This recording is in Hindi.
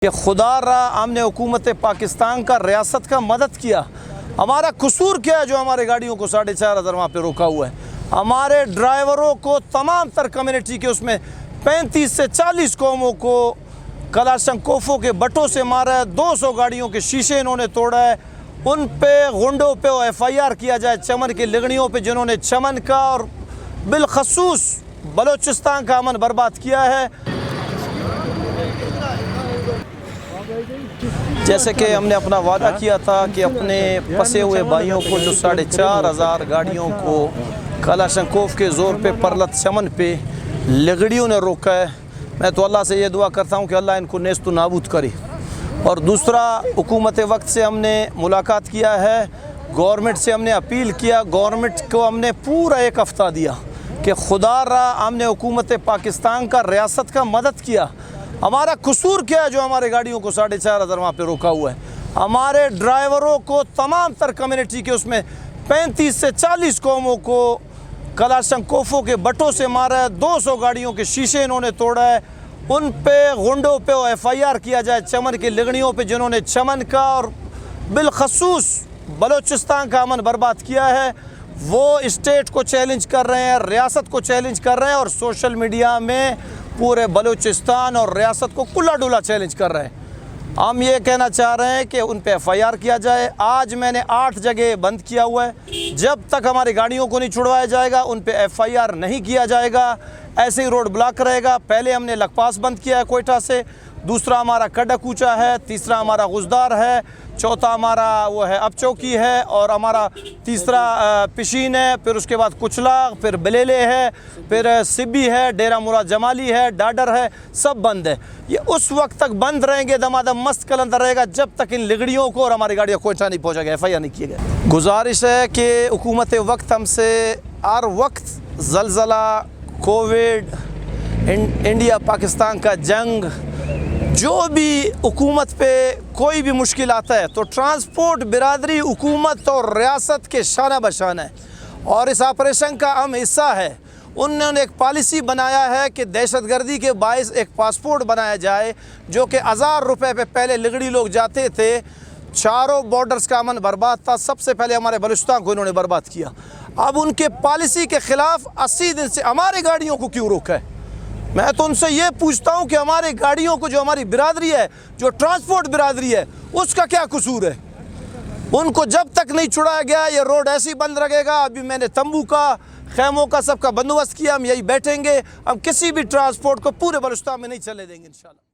कि खुदा रहा हमने हुकूमत पाकिस्तान का रियासत का मदद किया। हमारा कसूर क्या है जो हमारे गाड़ियों को 4,500 वहाँ पे रोका हुआ है। हमारे ड्राइवरों को तमाम तर कम्युनिटी के उसमें 35 से 40 कौमों को कलाशंकोफों के बटों से मारा है। 200 गाड़ियों के शीशे इन्होंने तोड़ा है। उन पे गुंडों पे FIR किया जाए, चमन की लगड़ियों पे जिन्होंने चमन का और बिलखसूस बलोचिस्तान का अमन बर्बाद किया है। जैसे कि हमने अपना वादा किया था कि अपने फंसे हुए भाइयों को जो 4,500 गाड़ियों को कलाशंकोफ के ज़ोर पे परलत चमन पे लगड़ियों ने रोका है, मैं तो अल्लाह से ये दुआ करता हूँ कि अल्लाह इनको नेस्तु नाबूद करे। और दूसरा, हुकूमत वक्त से हमने मुलाकात किया है, गवर्नमेंट से हमने अपील किया, गवर्नमेंट को हमने पूरा एक हफ़्ता दिया कि खुदा रहा हमने हुकूमत पाकिस्तान का रियासत का मदद किया। हमारा कसूर क्या है जो हमारे गाड़ियों को 4,500 वहाँ पे रोका हुआ है। हमारे ड्राइवरों को तमाम तर कम्युनिटी के उसमें 35 से 40 कौमों को कलाशंकोफों के बटों से मारा है। 200 गाड़ियों के शीशे इन्होंने तोड़ा है। उन पे गुंडों पे FIR किया जाए, चमन की लगड़ियों पे जिन्होंने चमन का और बिलखसूस बलोचिस्तान का अमन बर्बाद किया है। वो स्टेट को चैलेंज कर रहे हैं, रियासत को चैलेंज कर रहे हैं और सोशल मीडिया में पूरे बलूचिस्तान और रियासत को कुल्ला डुला चैलेंज कर रहे हैं। हम ये कहना चाह रहे हैं कि उन पे FIR किया जाए। आज मैंने 8 जगह बंद किया हुआ है। जब तक हमारी गाड़ियों को नहीं छुड़वाया जाएगा उन पे FIR नहीं किया जाएगा, ऐसे ही रोड ब्लॉक रहेगा। पहले हमने लखपास बंद किया है कोयटा से, दूसरा हमारा कड़कूचा है, तीसरा हमारा गुजदार है, चौथा हमारा वो है अपचौकी है और हमारा तीसरा पिशीन है, फिर उसके बाद कुचला, फिर बलेले है, फिर सिब्बी है, डेरा मुराद जमाली है, डाडर है, सब बंद है। ये उस वक्त तक बंद रहेंगे, दमादम मस्त कलंदर रहेगा जब तक इन लगड़ियों को और हमारी गाड़ियों कोयटा नहीं पहुँचेगा, FIR नहीं किए गए। गुजारिश है कि हुकूमत वक्त हमसे हर वक्त ज़लज़ला, कोविड, इंडिया पाकिस्तान का जंग, जो भी हुकूमत पे कोई भी मुश्किल आता है तो ट्रांसपोर्ट बिरादरी हुकूमत और रियासत के शाना बशाना है और इस ऑपरेशन का अहम हिस्सा है। उन्होंने एक पॉलिसी बनाया है कि दहशतगर्दी के बायस एक पासपोर्ट बनाया जाए जो कि 1000 रुपये पे पहले लगड़ी लोग जाते थे। चारों बॉर्डर्स का अमन बर्बाद था। सबसे पहले हमारे बलूचिस्तान को इन्होंने बर्बाद किया। अब उनके पॉलिसी के ख़िलाफ़ 80 दिन से हमारी गाड़ियों को क्यों रोका है? मैं तो उनसे ये पूछता हूँ कि हमारी गाड़ियों को, जो हमारी बिरादरी है, जो ट्रांसपोर्ट बिरादरी है, उसका क्या कसूर है? उनको जब तक नहीं छुड़ाया गया ये रोड ऐसे ही बंद रहेगा। अभी मैंने तंबू का, खैमों का सबका बंदोबस्त किया, हम यही बैठेंगे। हम किसी भी ट्रांसपोर्ट को पूरे बलूचिस्तान में नहीं चले देंगे इंशाल्लाह।